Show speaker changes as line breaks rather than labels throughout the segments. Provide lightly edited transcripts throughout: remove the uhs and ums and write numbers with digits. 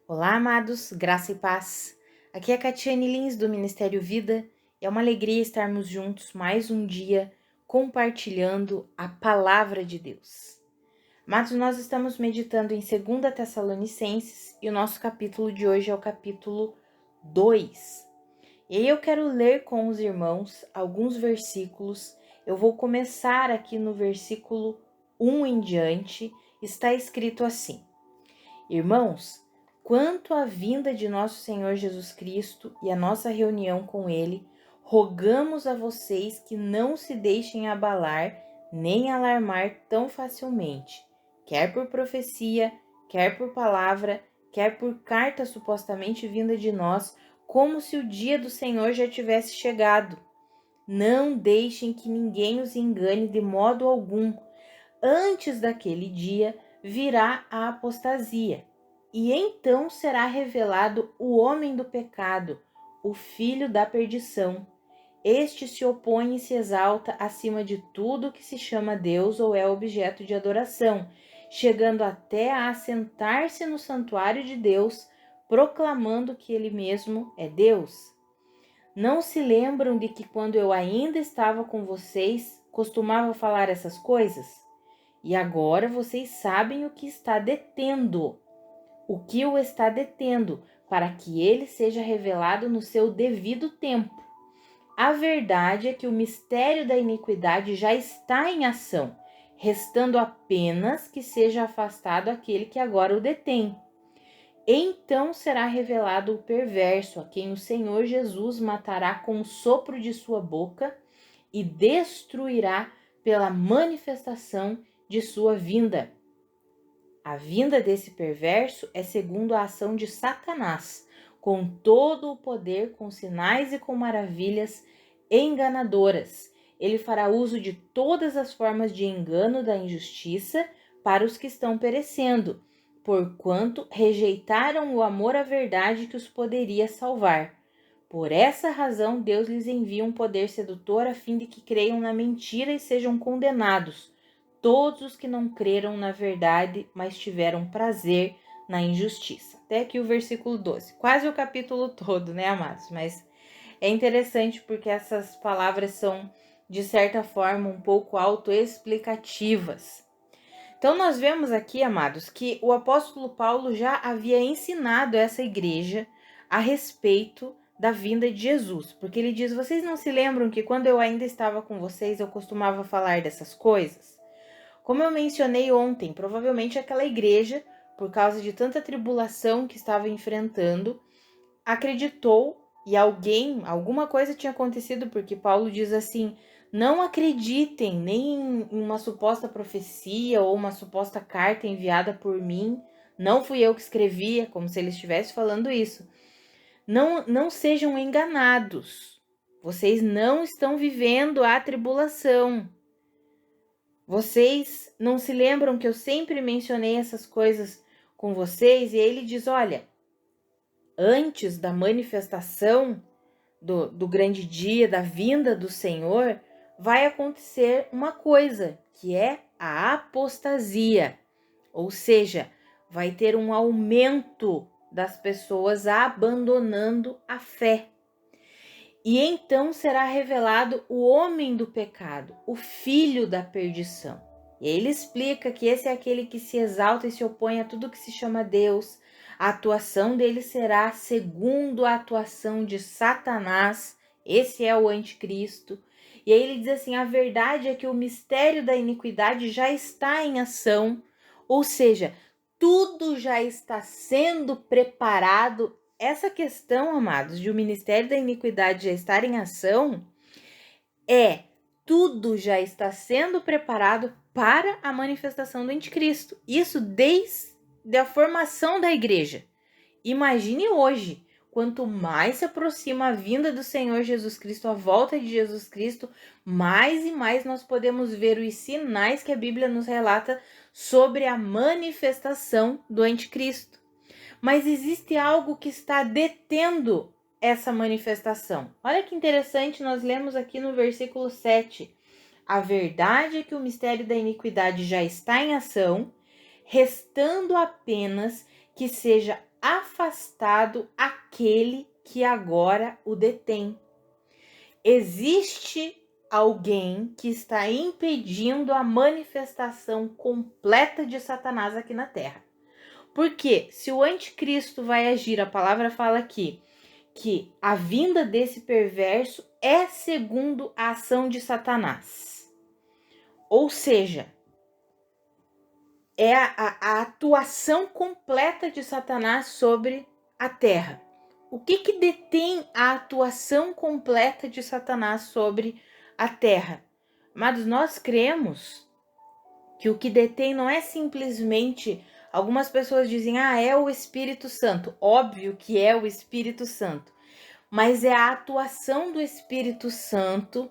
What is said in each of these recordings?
Olá, amados, graça e paz. Aqui é a Catiane Lins do Ministério Vida e é uma alegria estarmos juntos mais um dia compartilhando a palavra de Deus. Amados, nós estamos meditando em 2 Tessalonicenses e o nosso capítulo de hoje é o capítulo 2. E aí eu quero ler com os irmãos alguns versículos. Eu vou começar aqui no versículo 1 em diante. Está escrito assim: Irmãos, quanto à vinda de nosso Senhor Jesus Cristo e a nossa reunião com Ele, rogamos a vocês que não se deixem abalar nem alarmar tão facilmente, quer por profecia, quer por palavra, quer por carta supostamente vinda de nós, como se o dia do Senhor já tivesse chegado. Não deixem que ninguém os engane de modo algum. Antes daquele dia virá a apostasia, e então será revelado o homem do pecado, o filho da perdição. Este se opõe e se exalta acima de tudo que se chama Deus ou é objeto de adoração, chegando até a assentar-se no santuário de Deus, proclamando que ele mesmo é Deus. Não se lembram de que quando eu ainda estava com vocês, costumava falar essas coisas? E agora vocês sabem o que está detendo, o que o está detendo, para que ele seja revelado no seu devido tempo. A verdade é que o mistério da iniquidade já está em ação, restando apenas que seja afastado aquele que agora o detém. Então será revelado o perverso, a quem o Senhor Jesus matará com o sopro de sua boca e destruirá pela manifestação de sua vinda. A vinda desse perverso é segundo a ação de Satanás, com todo o poder, com sinais e com maravilhas enganadoras. Ele fará uso de todas as formas de engano da injustiça para os que estão perecendo, porquanto rejeitaram o amor à verdade que os poderia salvar. Por essa razão, Deus lhes envia um poder sedutor a fim de que creiam na mentira e sejam condenados todos os que não creram na verdade, mas tiveram prazer na injustiça. Até aqui o versículo 12. Quase o capítulo todo, né, amados? Mas é interessante porque essas palavras são, de certa forma, um pouco autoexplicativas. Então, nós vemos aqui, amados, que o apóstolo Paulo já havia ensinado essa igreja a respeito da vinda de Jesus, porque ele diz: vocês não se lembram que quando eu ainda estava com vocês, eu costumava falar dessas coisas? Como eu mencionei ontem, provavelmente aquela igreja, por causa de tanta tribulação que estava enfrentando, acreditou e alguma coisa tinha acontecido, porque Paulo diz assim: não acreditem nem em uma suposta profecia ou uma suposta carta enviada por mim. Não fui eu que escrevia, como se ele estivesse falando isso. Não sejam enganados. Vocês não estão vivendo a tribulação. Vocês não se lembram que eu sempre mencionei essas coisas com vocês? E ele diz: olha, antes da manifestação do grande dia, da vinda do Senhor, vai acontecer uma coisa, que é a apostasia. Ou seja, vai ter um aumento das pessoas abandonando a fé. E então será revelado o homem do pecado, o filho da perdição. E ele explica que esse é aquele que se exalta e se opõe a tudo que se chama Deus. A atuação dele será segundo a atuação de Satanás. Esse é o anticristo. E aí ele diz assim: a verdade é que o mistério da iniquidade já está em ação. Ou seja, tudo já está sendo preparado. Essa questão, amados, de o ministério da iniquidade já estar em ação, tudo já está sendo preparado para a manifestação do anticristo. Isso desde a formação da igreja. Imagine hoje, quanto mais se aproxima a vinda do Senhor Jesus Cristo, a volta de Jesus Cristo, mais e mais nós podemos ver os sinais que a Bíblia nos relata sobre a manifestação do anticristo. Mas existe algo que está detendo essa manifestação. Olha que interessante, nós lemos aqui no versículo 7. A verdade é que o mistério da iniquidade já está em ação, restando apenas que seja afastado aquele que agora o detém. Existe alguém que está impedindo a manifestação completa de Satanás aqui na Terra. Porque se o anticristo vai agir, a palavra fala aqui, que a vinda desse perverso é segundo a ação de Satanás. Ou seja, é a atuação completa de Satanás sobre a Terra. O que detém a atuação completa de Satanás sobre a Terra? Amados, nós cremos que o que detém não é simplesmente... Algumas pessoas dizem, é o Espírito Santo. Óbvio que é o Espírito Santo. Mas é a atuação do Espírito Santo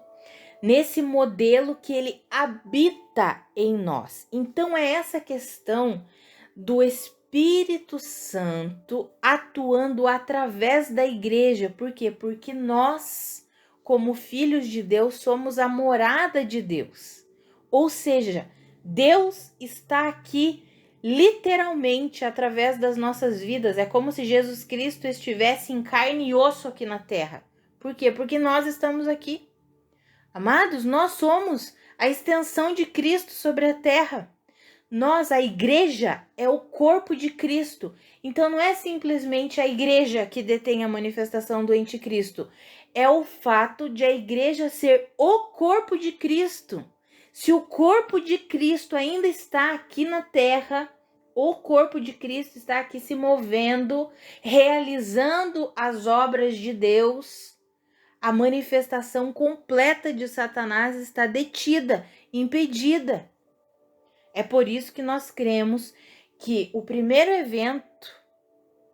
nesse modelo que ele habita em nós. Então é essa questão do Espírito Santo atuando através da igreja. Por quê? Porque nós, como filhos de Deus, somos a morada de Deus. Ou seja, Deus está aqui literalmente através das nossas vidas. É como se Jesus Cristo estivesse em carne e osso aqui na terra. Por quê? Porque nós estamos aqui. Amados, nós somos a extensão de Cristo sobre a terra. Nós, a igreja, é o corpo de Cristo. Então não é simplesmente a igreja que detém a manifestação do anticristo. É o fato de a igreja ser o corpo de Cristo. Se o corpo de Cristo ainda está aqui na terra, o corpo de Cristo está aqui se movendo, realizando as obras de Deus, a manifestação completa de Satanás está detida, impedida. É por isso que nós cremos que o primeiro evento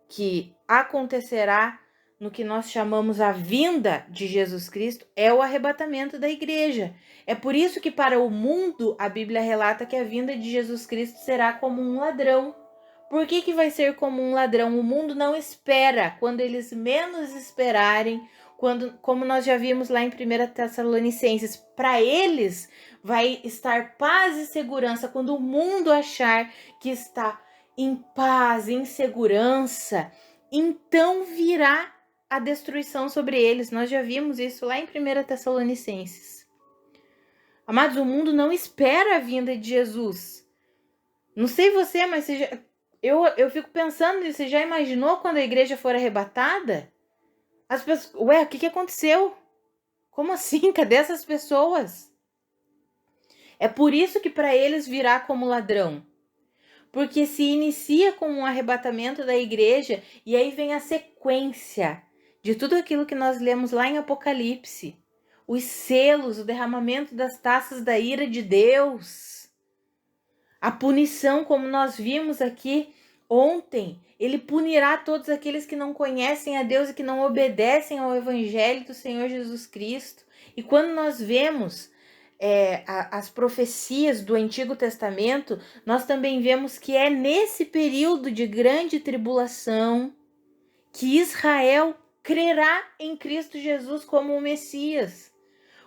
que acontecerá no que nós chamamos a vinda de Jesus Cristo é o arrebatamento da igreja. É por isso que para o mundo a Bíblia relata que a vinda de Jesus Cristo será como um ladrão. Por que vai ser como um ladrão? O mundo não espera, quando eles menos esperarem, como nós já vimos lá em 1 Tessalonicenses, para eles vai estar paz e segurança quando o mundo achar que está em paz, em segurança, então virá a destruição sobre eles. Nós já vimos isso lá em 1 Tessalonicenses. Amados, o mundo não espera a vinda de Jesus. Não sei você, mas eu fico pensando nisso. Você já imaginou quando a igreja for arrebatada? As pessoas, o que aconteceu? Como assim? Cadê essas pessoas? É por isso que para eles virá como ladrão. Porque se inicia com um arrebatamento da igreja e aí vem a sequência de tudo aquilo que nós lemos lá em Apocalipse. Os selos, o derramamento das taças da ira de Deus. A punição, como nós vimos aqui ontem, ele punirá todos aqueles que não conhecem a Deus e que não obedecem ao Evangelho do Senhor Jesus Cristo. E quando nós vemos as profecias do Antigo Testamento, nós também vemos que é nesse período de grande tribulação que Israel crerá em Cristo Jesus como o Messias.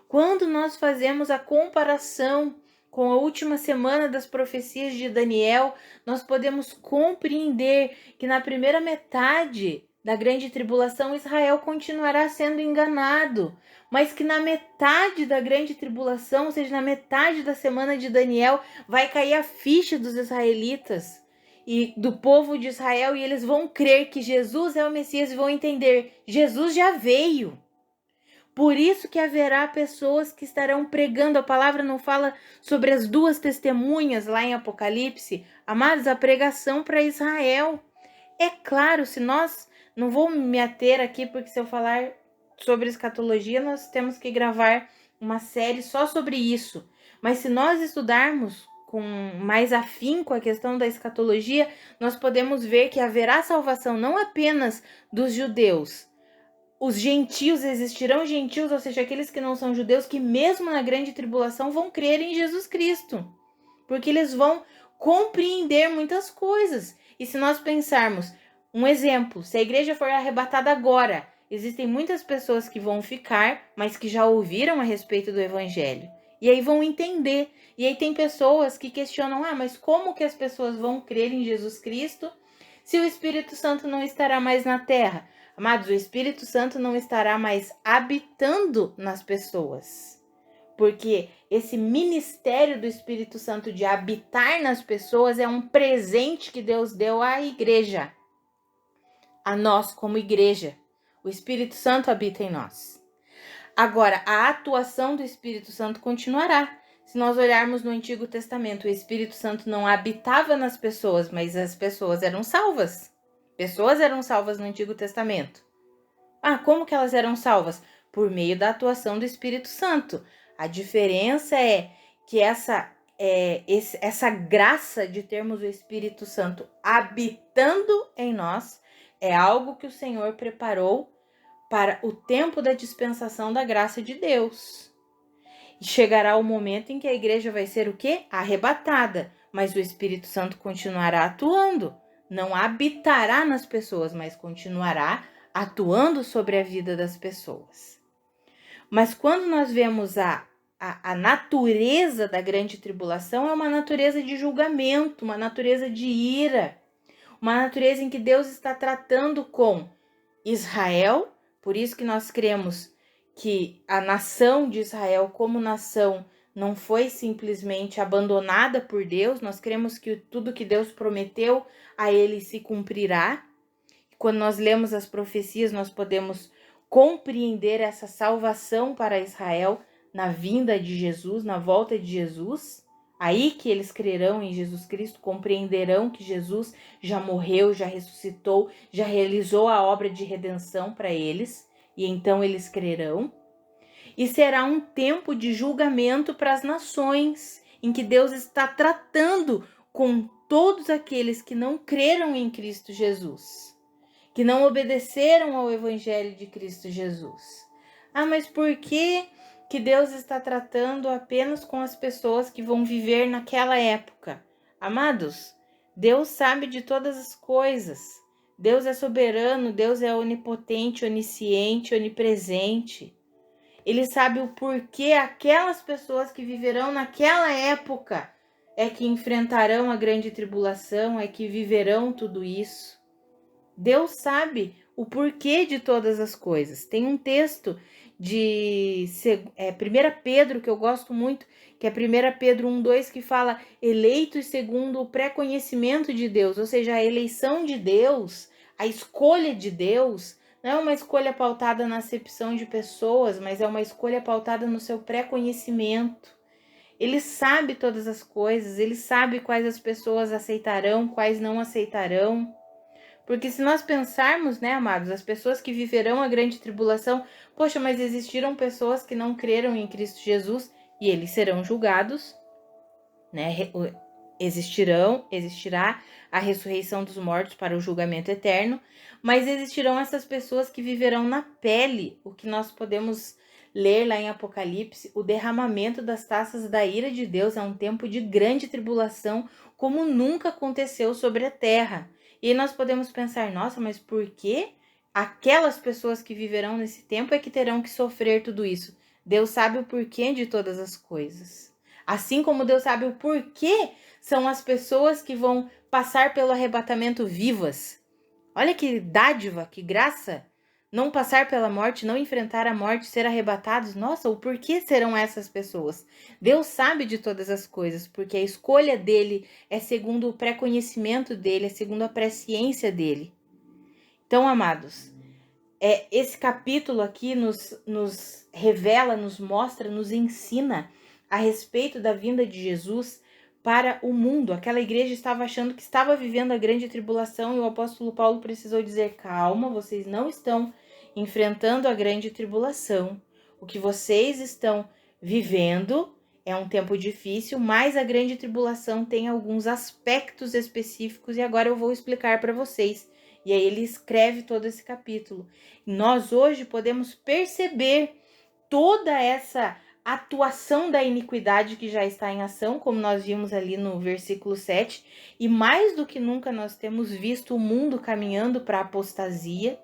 Quando nós fazemos a comparação com a última semana das profecias de Daniel, nós podemos compreender que na primeira metade da grande tribulação Israel continuará sendo enganado, mas que na metade da grande tribulação, ou seja, na metade da semana de Daniel, vai cair a ficha dos israelitas e do povo de Israel, e eles vão crer que Jesus é o Messias e vão entender, Jesus já veio. Por isso que haverá pessoas que estarão pregando. A palavra não fala sobre as duas testemunhas lá em Apocalipse. Amados, a pregação para Israel. É claro, se nós... Não vou me ater aqui, porque se eu falar sobre escatologia, nós temos que gravar uma série só sobre isso. Mas se nós estudarmos com mais afinco a questão da escatologia, nós podemos ver que haverá salvação não apenas dos judeus. Os gentios, existirão gentios, ou seja, aqueles que não são judeus, que mesmo na grande tribulação vão crer em Jesus Cristo. Porque eles vão compreender muitas coisas. E se nós pensarmos, um exemplo, se a igreja for arrebatada agora, existem muitas pessoas que vão ficar, mas que já ouviram a respeito do evangelho. E aí vão entender. E aí tem pessoas que questionam, mas como que as pessoas vão crer em Jesus Cristo se o Espírito Santo não estará mais na terra? Amados, o Espírito Santo não estará mais habitando nas pessoas. Porque esse ministério do Espírito Santo de habitar nas pessoas é um presente que Deus deu à igreja. A nós como igreja. O Espírito Santo habita em nós. Agora, a atuação do Espírito Santo continuará. Se nós olharmos no Antigo Testamento, o Espírito Santo não habitava nas pessoas, mas as pessoas eram salvas. Pessoas eram salvas no Antigo Testamento. Como que elas eram salvas? Por meio da atuação do Espírito Santo. A diferença é que essa graça de termos o Espírito Santo habitando em nós é algo que o Senhor preparou para o tempo da dispensação da graça de Deus. E chegará o momento em que a igreja vai ser o quê? Arrebatada, mas o Espírito Santo continuará atuando. Não habitará nas pessoas, mas continuará atuando sobre a vida das pessoas. Mas quando nós vemos a natureza da grande tribulação, é uma natureza de julgamento, uma natureza de ira, uma natureza em que Deus está tratando com Israel. Por isso que nós cremos que a nação de Israel como nação não foi simplesmente abandonada por Deus. Nós cremos que tudo que Deus prometeu a eles se cumprirá. Quando nós lemos as profecias, nós podemos compreender essa salvação para Israel na vinda de Jesus, na volta de Jesus. Aí que eles crerão em Jesus Cristo, compreenderão que Jesus já morreu, já ressuscitou, já realizou a obra de redenção para eles, e então eles crerão. E será um tempo de julgamento para as nações, em que Deus está tratando com todos aqueles que não creram em Cristo Jesus, que não obedeceram ao Evangelho de Cristo Jesus. Mas por que Deus está tratando apenas com as pessoas que vão viver naquela época? Amados, Deus sabe de todas as coisas. Deus é soberano, Deus é onipotente, onisciente, onipresente. Ele sabe o porquê aquelas pessoas que viverão naquela época é que enfrentarão a grande tribulação, é que viverão tudo isso. Deus sabe o porquê de todas as coisas. Tem um texto de 1 Pedro, que eu gosto muito, que é 1 Pedro 1:2, que fala eleitos segundo o pré-conhecimento de Deus, ou seja, a eleição de Deus, a escolha de Deus, não é uma escolha pautada na acepção de pessoas, mas é uma escolha pautada no seu pré-conhecimento. Ele sabe todas as coisas, ele sabe quais as pessoas aceitarão, quais não aceitarão. Porque se nós pensarmos, né, amados, as pessoas que viverão a grande tribulação, poxa, mas existiram pessoas que não creram em Cristo Jesus e eles serão julgados, né? Existirá a ressurreição dos mortos para o julgamento eterno, mas existirão essas pessoas que viverão na pele, o que nós podemos ler lá em Apocalipse, o derramamento das taças da ira de Deus é um tempo de grande tribulação, como nunca aconteceu sobre a terra. E nós podemos pensar, nossa, mas por que aquelas pessoas que viverão nesse tempo é que terão que sofrer tudo isso? Deus sabe o porquê de todas as coisas. Assim como Deus sabe o porquê são as pessoas que vão passar pelo arrebatamento vivas. Olha que dádiva, que graça! Não passar pela morte, não enfrentar a morte, ser arrebatados. Nossa, o porquê serão essas pessoas? Deus sabe de todas as coisas, porque a escolha dele é segundo o pré-conhecimento dele, é segundo a presciência dele. Então, amados, esse capítulo aqui nos revela, nos mostra, nos ensina a respeito da vinda de Jesus para o mundo. Aquela igreja estava achando que estava vivendo a grande tribulação e o apóstolo Paulo precisou dizer, calma, vocês não estão enfrentando a grande tribulação. O que vocês estão vivendo é um tempo difícil, mas a grande tribulação tem alguns aspectos específicos e agora eu vou explicar para vocês. E aí ele escreve todo esse capítulo. Nós hoje podemos perceber toda essa atuação da iniquidade que já está em ação, como nós vimos ali no versículo 7, e mais do que nunca nós temos visto o mundo caminhando para a apostasia.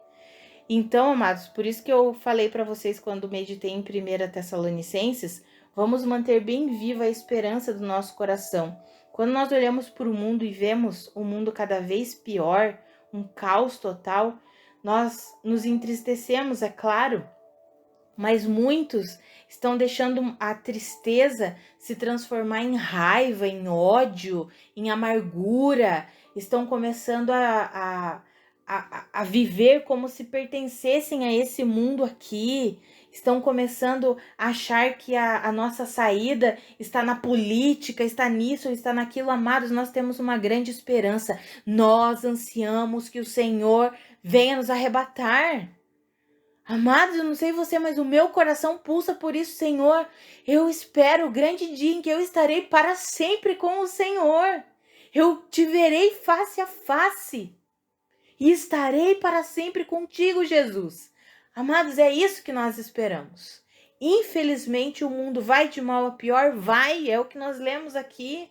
Então, amados, por isso que eu falei para vocês quando meditei em 1 Tessalonicenses, vamos manter bem viva a esperança do nosso coração. Quando nós olhamos para o mundo e vemos o mundo cada vez pior, um caos total, nós nos entristecemos, é claro, mas muitos estão deixando a tristeza se transformar em raiva, em ódio, em amargura, estão começando a viver como se pertencessem a esse mundo aqui, estão começando a achar que a nossa saída está na política, está nisso, está naquilo. Amados, nós temos uma grande esperança, nós ansiamos que o Senhor venha nos arrebatar. Amados, eu não sei você, mas o meu coração pulsa por isso, Senhor. Eu espero o grande dia em que eu estarei para sempre com o Senhor. Eu te verei face a face e estarei para sempre contigo, Jesus. Amados, é isso que nós esperamos. Infelizmente, o mundo vai de mal a pior, vai, é o que nós lemos aqui.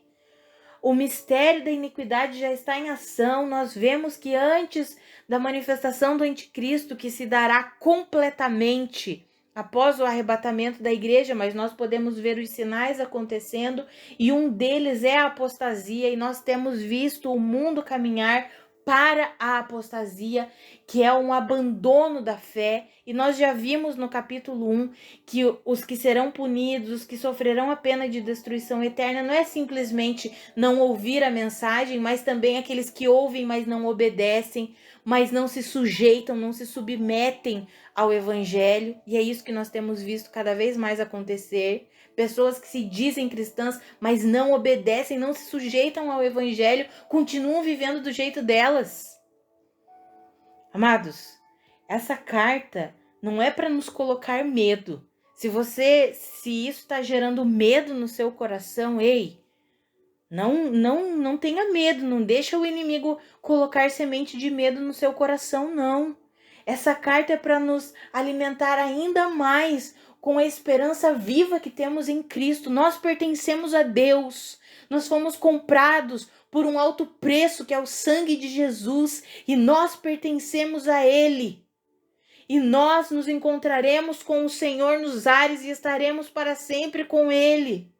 O mistério da iniquidade já está em ação. Nós vemos que antes da manifestação do anticristo, que se dará completamente após o arrebatamento da igreja, mas nós podemos ver os sinais acontecendo, e um deles é a apostasia, e nós temos visto o mundo caminhar para a apostasia, que é um abandono da fé, e nós já vimos no capítulo 1 que os que serão punidos, os que sofrerão a pena de destruição eterna, não é simplesmente não ouvir a mensagem, mas também aqueles que ouvem, mas não obedecem, mas não se sujeitam, não se submetem ao evangelho, e é isso que nós temos visto cada vez mais acontecer. Pessoas que se dizem cristãs, mas não obedecem, não se sujeitam ao evangelho, continuam vivendo do jeito delas. Amados, essa carta não é para nos colocar medo. Se isso está gerando medo no seu coração, ei, não tenha medo, não deixa o inimigo colocar semente de medo no seu coração, não. Essa carta é para nos alimentar ainda mais com a esperança viva que temos em Cristo. Nós pertencemos a Deus. Nós fomos comprados por um alto preço, que é o sangue de Jesus, e nós pertencemos a Ele. E nós nos encontraremos com o Senhor nos ares e estaremos para sempre com Ele.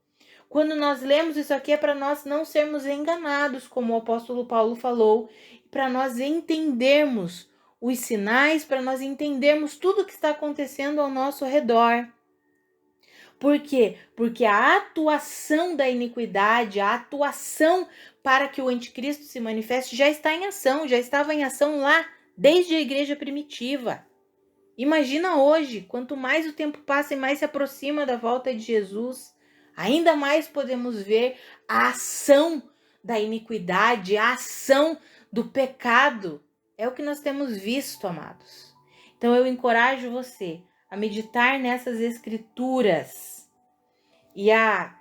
Quando nós lemos isso aqui é para nós não sermos enganados, como o apóstolo Paulo falou, para nós entendermos os sinais, para nós entendermos tudo o que está acontecendo ao nosso redor. Por quê? Porque a atuação da iniquidade, a atuação para que o anticristo se manifeste já está em ação, já estava em ação lá desde a igreja primitiva. Imagina hoje, quanto mais o tempo passa e mais se aproxima da volta de Jesus, ainda mais podemos ver a ação da iniquidade, a ação do pecado. É o que nós temos visto, amados. Então eu encorajo você a meditar nessas escrituras e a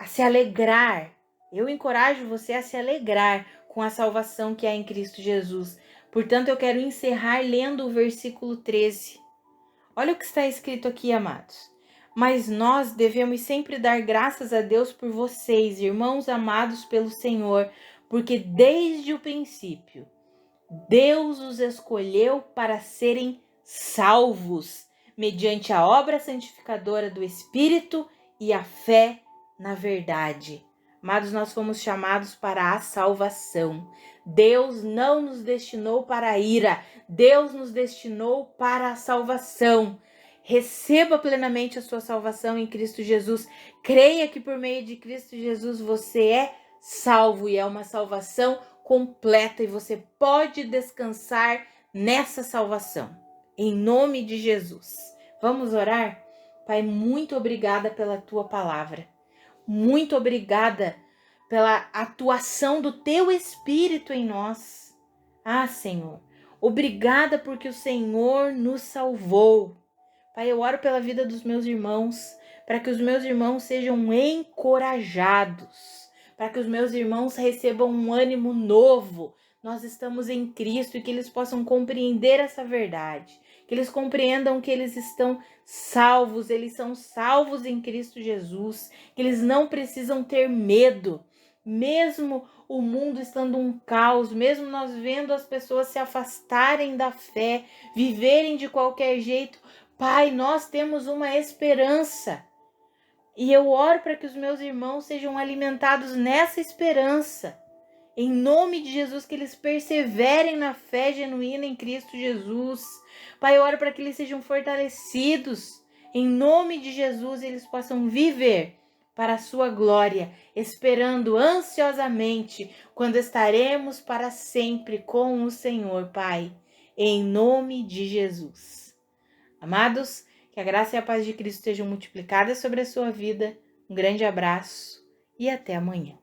se alegrar. Eu encorajo você a se alegrar com a salvação que há em Cristo Jesus. Portanto, eu quero encerrar lendo o versículo 13. Olha o que está escrito aqui, amados. Mas nós devemos sempre dar graças a Deus por vocês, irmãos amados pelo Senhor, porque desde o princípio Deus os escolheu para serem salvos, mediante a obra santificadora do Espírito e a fé na verdade. Amados, nós fomos chamados para a salvação. Deus não nos destinou para a ira, Deus nos destinou para a salvação. Receba plenamente a sua salvação em Cristo Jesus. Creia que por meio de Cristo Jesus você é salvo, e é uma salvação completa, e você pode descansar nessa salvação. Em nome de Jesus. Vamos orar? Pai, muito obrigada pela tua palavra. Muito obrigada pela atuação do teu Espírito em nós. Ah, Senhor, obrigada porque o Senhor nos salvou. Pai, eu oro pela vida dos meus irmãos, para que os meus irmãos sejam encorajados, para que os meus irmãos recebam um ânimo novo. Nós estamos em Cristo, e que eles possam compreender essa verdade, que eles compreendam que eles estão salvos, eles são salvos em Cristo Jesus, que eles não precisam ter medo, mesmo o mundo estando um caos, mesmo nós vendo as pessoas se afastarem da fé, viverem de qualquer jeito. Pai, nós temos uma esperança. E eu oro para que os meus irmãos sejam alimentados nessa esperança. Em nome de Jesus, que eles perseverem na fé genuína em Cristo Jesus. Pai, eu oro para que eles sejam fortalecidos. Em nome de Jesus, eles possam viver para a sua glória, esperando ansiosamente quando estaremos para sempre com o Senhor, Pai. Em nome de Jesus. Amados, que a graça e a paz de Cristo sejam multiplicadas sobre a sua vida. Um grande abraço e até amanhã.